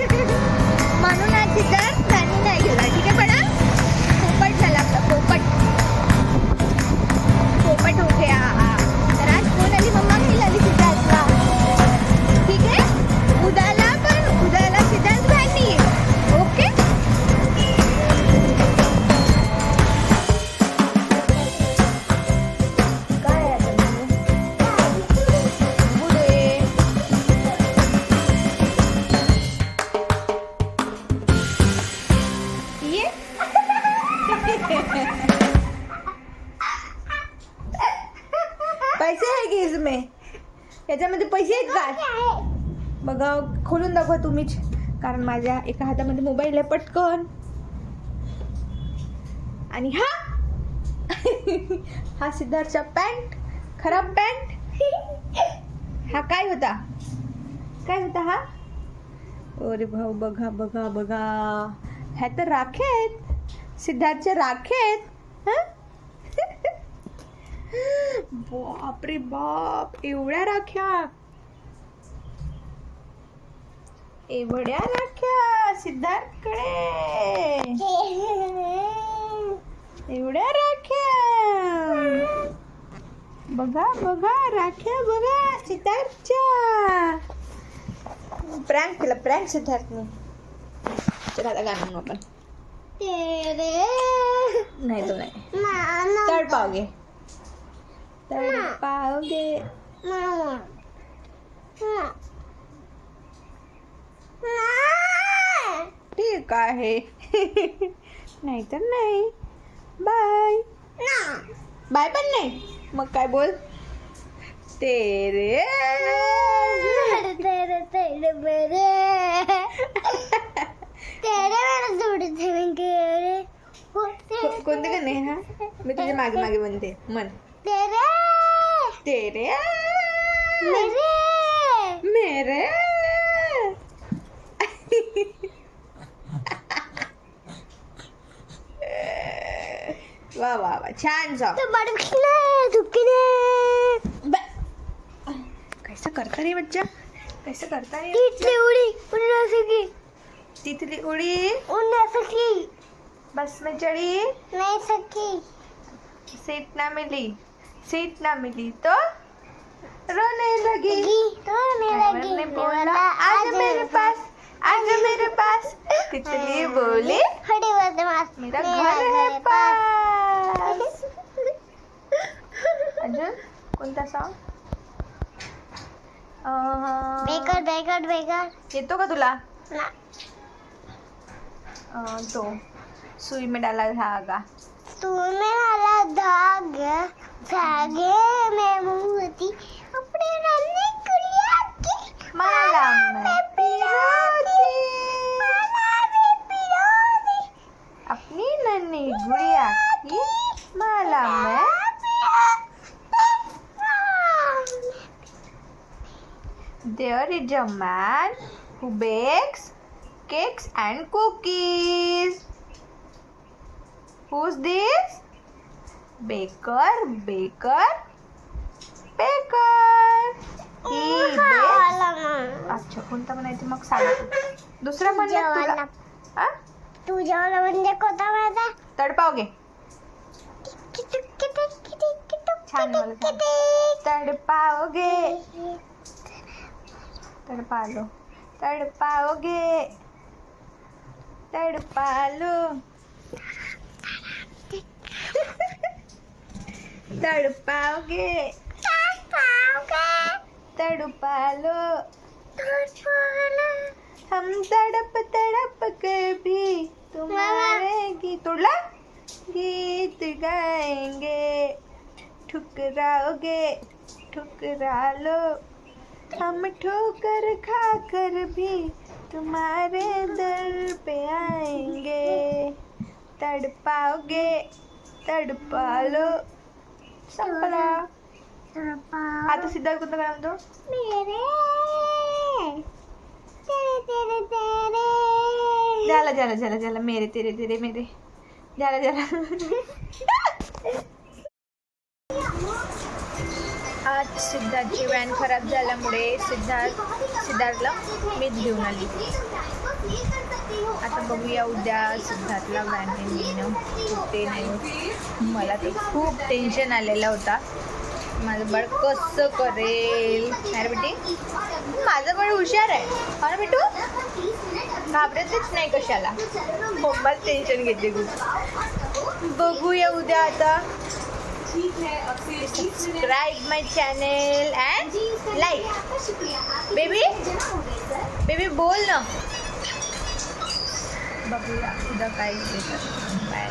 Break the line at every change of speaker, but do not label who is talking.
म्हणून आज सिद्धार्थ त्यांनी नाही गेला. ठीक आहे बडा, पोपट झाला आपला पोपट. पोपट हो गया. तर आज कोण आली? मम्मा घेईल आली सिद्धार्थला. ठीक आहे, उद्याला सिद्धार्थ भांडी. ओके. काय आता पुढे ये. पैसे आहे की इसमें? याच्यामध्ये पैसे आहेत का? बघा, खोलून दाखवा तुम्हीच, कारण माझ्या एका हातामध्ये मोबाईल आहे. पटकन. आणि हा सिद्धार्थचा पॅन्ट, खराब पॅन्ट. हा काय होता हा? अरे भाऊ, बघा बघा बघा, ह्या तर राख्या आहेत, सिद्धार्थच्या राख्या आहेत. बाप रे बाप, एवढ्या राख्या सिद्धार्थकडे. एवढ्या राख्या बघा बघा, राख्या बघा सिद्धार्थच्या. प्रँक केला, प्रँक सिद्धार्थने. चला आता गाणं म्हणू आपण. नाही तो नाही. तडपावगे. ठीक आहे. नाही तर नाही. बाय. बाय पण नाही. मग काय बोल? तेरे कोणते गाणे? हा, मी तुझ्या मागे मागे म्हणते. म्हण. तेरे मेरे. वा वा वा, छान सॉन्ग. कैसा करता रे बच्चा, कैसा करता रे? तिथली उड़ी उड़ ना सकी, बस में चढ़ी नहीं सकी, सीट ना मिली तो रोने लगी. बोला आज मेरे पास. तितली बोली मेरा घर है पास. अजून कोणता सॉन्ग? बेकार येतो का तुला? तो सुई में डाला धागे में मोती अपने नन्ही गुड़िया की माला में पिरोती. अपनी नन्ही गुड़िया की माला में. There is a man who bakes cakes and cookies. Who's this? Baker. He bakes. अच्छा, कोणता म्हणायचं मग सांग. दुसरा म्हण तुला. हा, तुझ्यावाला म्हणजे कोणता म्हणायचा? तडपावगे. छान मला. तडपावगे. तड़पालो तड़पालो हम तड़प कर भी तुम्हारे गीत गाएंगे. ठुकरा लो हम ठोकर खाकर भी तुम्हारे दर पे आएंगे. तड़पा लो. संपला. आता सिद्धार्थ कोणता गाणं म्हणतो? मेरे झाला मेरे तेरे मेरे. झाला. आज सिद्धार्थची व्हॅन खराब झाल्यामुळे सिद्धार्थला मीच घेऊन आली. बघूया उद्या सिद्धार्थला व्हॅनने नेणं ते नाही. मला तर खूप टेन्शन आलेला होता, माझं बाळ कसं करेल. अरे बेटी, माझं बाळ हुशार आहे हा ना बेटू, घाबरतच नाही कशाला. मम्मा टेन्शन घेते खूप. बघूया उद्या आता. Subscribe my channel and like. Baby baby बोल ना. बघूया उद्या काय. बाय.